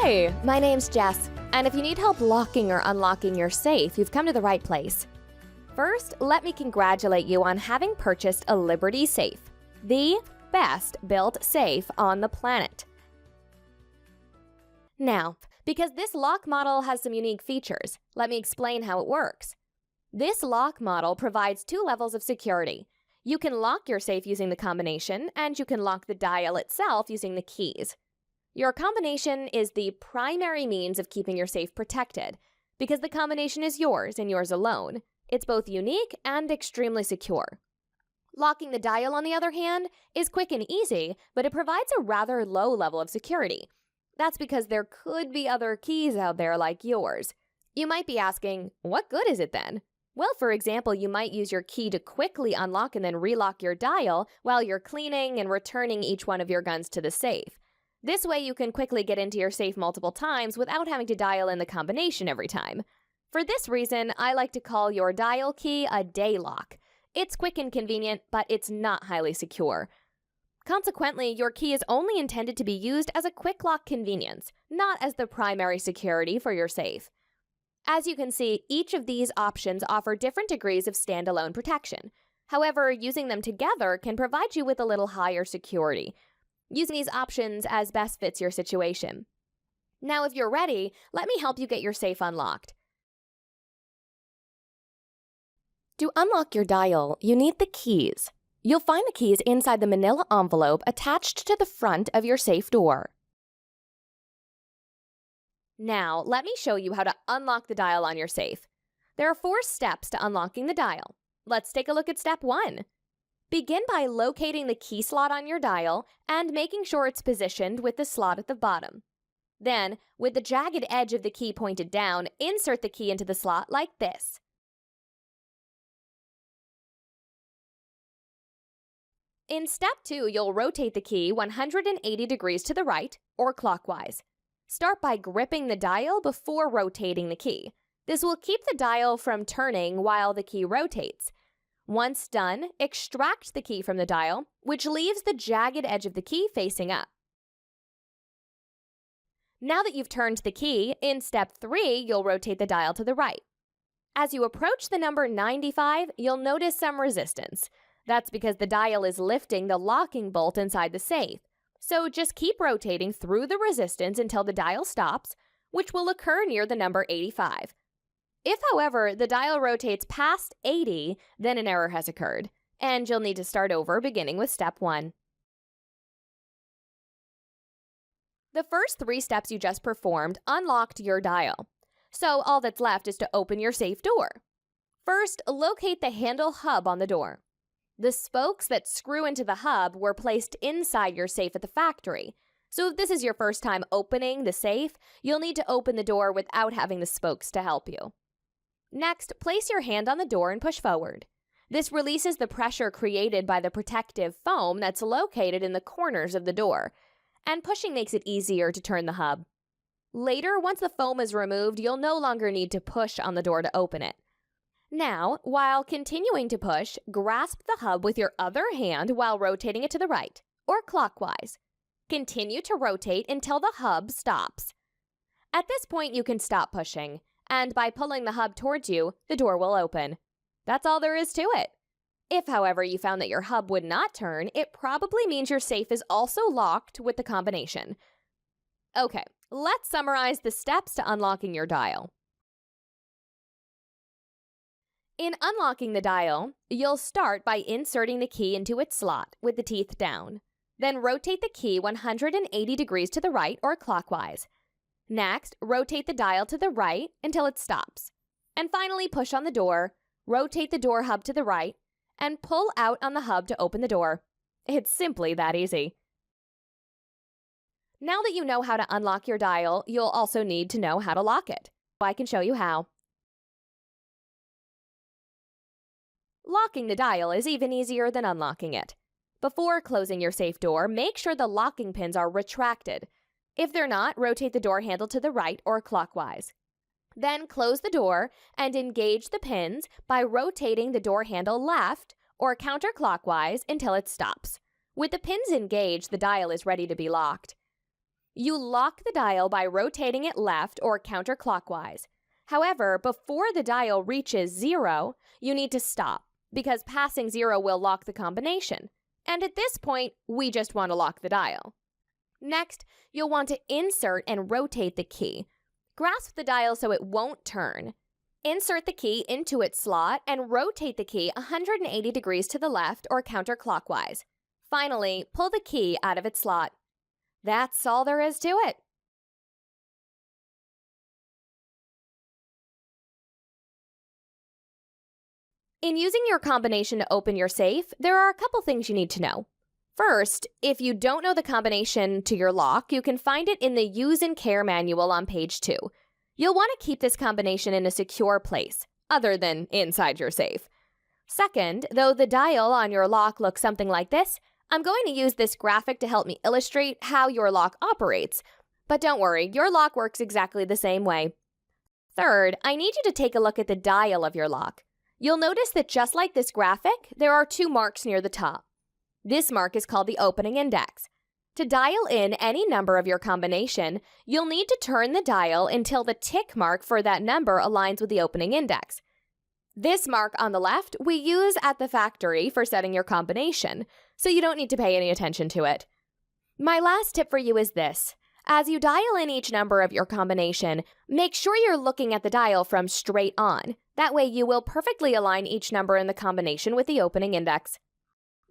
Hi, my name's Jess, and if you need help locking or unlocking your safe, you've come to the right place. First, let me congratulate you on having purchased a Liberty safe, the best built safe on the planet. Now, because this lock model has some unique features, let me explain how it works. This lock model provides 2 levels of security. You can lock your safe using the combination, and you can lock the dial itself using the keys. Your combination is the primary means of keeping your safe protected, because the combination is yours and yours alone. It's both unique and extremely secure. Locking the dial, on the other hand, is quick and easy, but it provides a rather low level of security. That's because there could be other keys out there like yours. You might be asking, what good is it then? Well, for example, you might use your key to quickly unlock and then relock your dial while you're cleaning and returning each one of your guns to the safe. This way you can quickly get into your safe multiple times without having to dial in the combination every time. For this reason, I like to call your dial key a day lock. It's quick and convenient, but it's not highly secure. Consequently, your key is only intended to be used as a quick lock convenience, not as the primary security for your safe. As you can see, each of these options offer different degrees of standalone protection. However, using them together can provide you with a little higher security. Using these options as best fits your situation. Now, if you're ready, let me help you get your safe unlocked. To unlock your dial, you need the keys. You'll find the keys inside the manila envelope attached to the front of your safe door. Now, let me show you how to unlock the dial on your safe. There are 4 steps to unlocking the dial. Let's take a look at step 1. Begin by locating the key slot on your dial and making sure it's positioned with the slot at the bottom. Then, with the jagged edge of the key pointed down, insert the key into the slot like this. In step 2, you'll rotate the key 180 degrees to the right, or clockwise. Start by gripping the dial before rotating the key. This will keep the dial from turning while the key rotates. Once done, extract the key from the dial, which leaves the jagged edge of the key facing up. Now that you've turned the key, in step 3, you'll rotate the dial to the right. As you approach the number 95, you'll notice some resistance. That's because the dial is lifting the locking bolt inside the safe. So just keep rotating through the resistance until the dial stops, which will occur near the number 85. If, however, the dial rotates past 80, then an error has occurred, and you'll need to start over beginning with step 1. The first 3 steps you just performed unlocked your dial. So all that's left is to open your safe door. First, locate the handle hub on the door. The spokes that screw into the hub were placed inside your safe at the factory. So if this is your first time opening the safe, you'll need to open the door without having the spokes to help you. Next, place your hand on the door and push forward. This releases the pressure created by the protective foam that's located in the corners of the door, and pushing makes it easier to turn the hub. Later, once the foam is removed, you'll no longer need to push on the door to open it. Now, while continuing to push, grasp the hub with your other hand while rotating it to the right, or clockwise. Continue to rotate until the hub stops. At this point, you can stop pushing, and by pulling the hub towards you, the door will open. That's all there is to it. If, however, you found that your hub would not turn, it probably means your safe is also locked with the combination. Okay, let's summarize the steps to unlocking your dial. In unlocking the dial, you'll start by inserting the key into its slot with the teeth down. Then rotate the key 180 degrees to the right or clockwise. Next, rotate the dial to the right until it stops. And finally, push on the door, rotate the door hub to the right, and pull out on the hub to open the door. It's simply that easy. Now that you know how to unlock your dial, you'll also need to know how to lock it. I can show you how. Locking the dial is even easier than unlocking it. Before closing your safe door, make sure the locking pins are retracted. If they're not, rotate the door handle to the right or clockwise. Then close the door and engage the pins by rotating the door handle left or counterclockwise until it stops. With the pins engaged, the dial is ready to be locked. You lock the dial by rotating it left or counterclockwise. However, before the dial reaches 0, you need to stop, because passing 0 will lock the combination. And at this point, we just want to lock the dial. Next, you'll want to insert and rotate the key. Grasp the dial so it won't turn. Insert the key into its slot and rotate the key 180 degrees to the left or counterclockwise. Finally, pull the key out of its slot. That's all there is to it. In using your combination to open your safe, there are a couple things you need to know. First, if you don't know the combination to your lock, you can find it in the Use and Care manual on page 2. You'll want to keep this combination in a secure place, other than inside your safe. Second, though the dial on your lock looks something like this, I'm going to use this graphic to help me illustrate how your lock operates. But don't worry, your lock works exactly the same way. Third, I need you to take a look at the dial of your lock. You'll notice that just like this graphic, there are 2 marks near the top. This mark is called the opening index. To dial in any number of your combination, you'll need to turn the dial until the tick mark for that number aligns with the opening index. This mark on the left we use at the factory for setting your combination, so you don't need to pay any attention to it. My last tip for you is this. As you dial in each number of your combination, make sure you're looking at the dial from straight on. That way you will perfectly align each number in the combination with the opening index.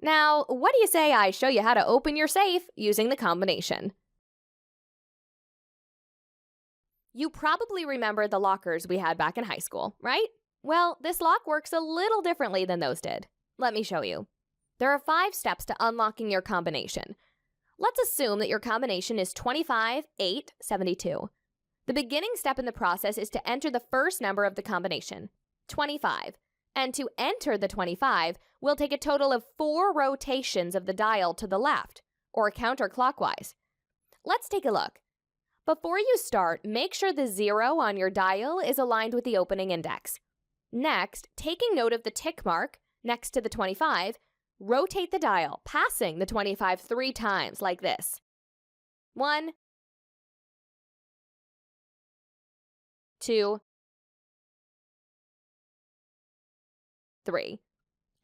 Now, what do you say I show you how to open your safe using the combination? You probably remember the lockers we had back in high school, right? Well, this lock works a little differently than those did. Let me show you. There are 5 steps to unlocking your combination. Let's assume that your combination is 25, 8, 72. The beginning step in the process is to enter the first number of the combination, 25. And to enter the 25, we'll take a total of 4 rotations of the dial to the left, or counterclockwise. Let's take a look. Before you start, make sure the 0 on your dial is aligned with the opening index. Next, taking note of the tick mark next to the 25, rotate the dial, passing the 25 3 times like this. 1, 2, 3.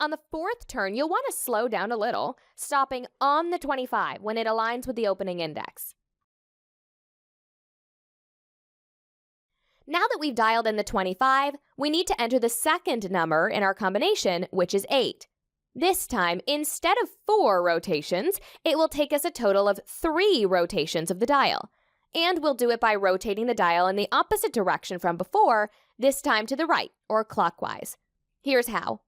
On the 4th turn, you'll want to slow down a little, stopping on the 25 when it aligns with the opening index. Now that we've dialed in the 25, we need to enter the second number in our combination, which is 8. This time, instead of 4 rotations, it will take us a total of 3 rotations of the dial. And we'll do it by rotating the dial in the opposite direction from before, this time to the right, or clockwise. Here's how.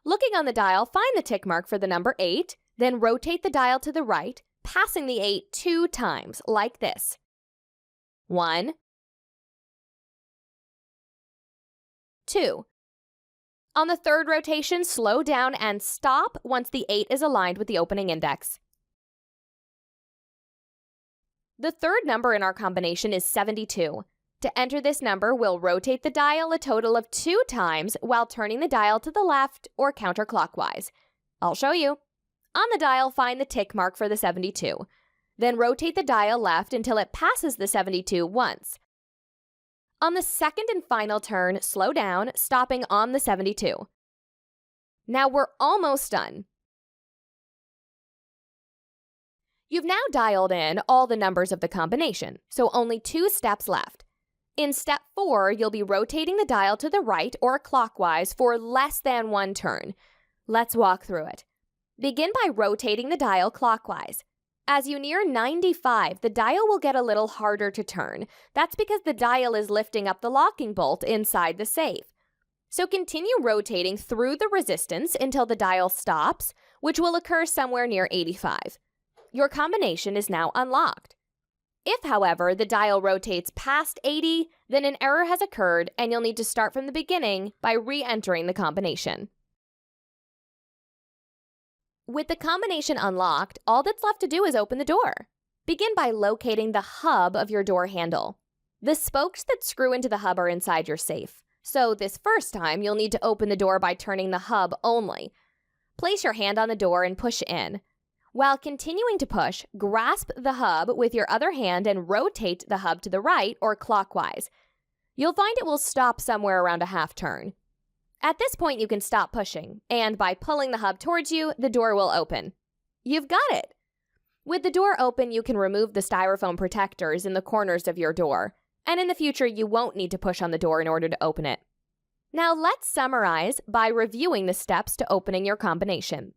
Looking on the dial, find the tick mark for the number 8, then rotate the dial to the right, passing the 8 2 times, like this. 1, 2. On the 3rd rotation, slow down and stop once the 8 is aligned with the opening index. The 3rd number in our combination is 72. To enter this number, we'll rotate the dial a total of 2 times while turning the dial to the left or counterclockwise. I'll show you. On the dial, find the tick mark for the 72. Then rotate the dial left until it passes the 72 once. On the 2nd and final turn, slow down, stopping on the 72. Now we're almost done. You've now dialed in all the numbers of the combination, so only 2 steps left. In step 4, you'll be rotating the dial to the right or clockwise for less than 1 turn. Let's walk through it. Begin by rotating the dial clockwise. As you near 95, the dial will get a little harder to turn. That's because the dial is lifting up the locking bolt inside the safe. So continue rotating through the resistance until the dial stops, which will occur somewhere near 85. Your combination is now unlocked. If, however, the dial rotates past 80, then an error has occurred and you'll need to start from the beginning by re-entering the combination. With the combination unlocked, all that's left to do is open the door. Begin by locating the hub of your door handle. The spokes that screw into the hub are inside your safe, so this first time you'll need to open the door by turning the hub only. Place your hand on the door and push in. While continuing to push, grasp the hub with your other hand and rotate the hub to the right or clockwise. You'll find it will stop somewhere around a half turn. At this point, you can stop pushing, and by pulling the hub towards you, the door will open. You've got it! With the door open, you can remove the styrofoam protectors in the corners of your door, and in the future, you won't need to push on the door in order to open it. Now let's summarize by reviewing the steps to opening your combination.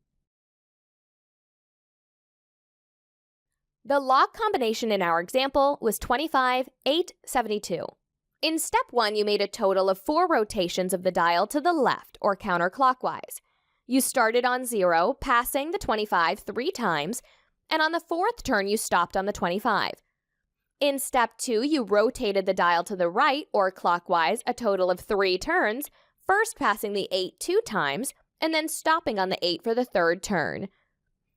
The lock combination in our example was 25, 8, 72. In step 1, you made a total of 4 rotations of the dial to the left or counterclockwise. You started on 0, passing the 25 3 times, and on the 4th turn you stopped on the 25. In step 2, you rotated the dial to the right or clockwise a total of 3 turns, first passing the 8 2 times, and then stopping on the 8 for the 3rd turn.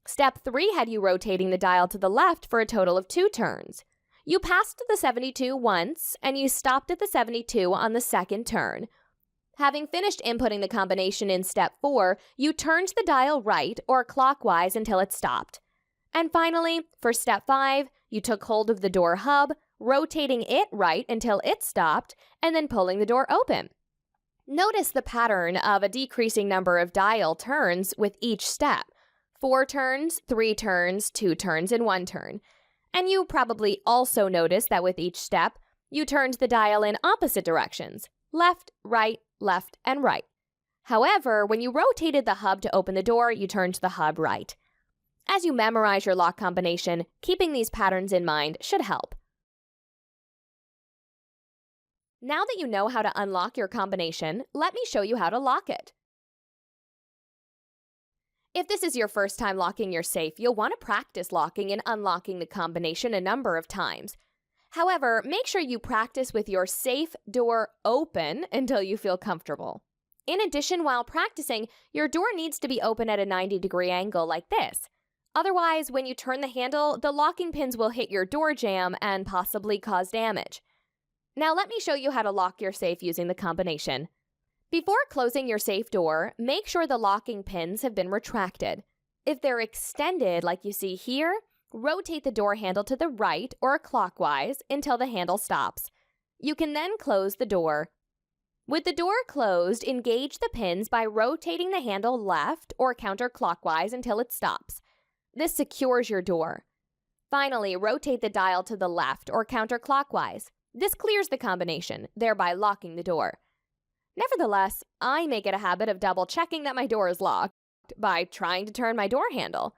Step 3 had you rotating the dial to the left for a total of 2 turns. You passed the 72 once, and you stopped at the 72 on the 2nd turn. Having finished inputting the combination in step 4, you turned the dial right or clockwise until it stopped. And finally, for step 5, you took hold of the door hub, rotating it right until it stopped, and then pulling the door open. Notice the pattern of a decreasing number of dial turns with each step. 4 turns, 3 turns, 2 turns, and 1 turn. And you probably also noticed that with each step, you turned the dial in opposite directions, left, and right. However, when you rotated the hub to open the door, you turned the hub right. As you memorize your lock combination, keeping these patterns in mind should help. Now that you know how to unlock your combination, let me show you how to lock it. If this is your first time locking your safe, you'll want to practice locking and unlocking the combination a number of times. However, make sure you practice with your safe door open until you feel comfortable. In addition, while practicing, your door needs to be open at a 90-degree angle like this. Otherwise, when you turn the handle, the locking pins will hit your door jamb and possibly cause damage. Now let me show you how to lock your safe using the combination. Before closing your safe door, make sure the locking pins have been retracted. If they're extended like you see here, rotate the door handle to the right or clockwise until the handle stops. You can then close the door. With the door closed, engage the pins by rotating the handle left or counterclockwise until it stops. This secures your door. Finally, rotate the dial to the left or counterclockwise. This clears the combination, thereby locking the door. Nevertheless, I make it a habit of double-checking that my door is locked by trying to turn my door handle.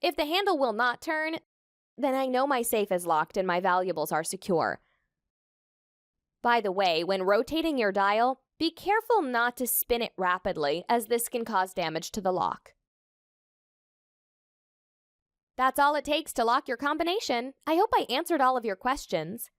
If the handle will not turn, then I know my safe is locked and my valuables are secure. By the way, when rotating your dial, be careful not to spin it rapidly, as this can cause damage to the lock. That's all it takes to lock your combination. I hope I answered all of your questions.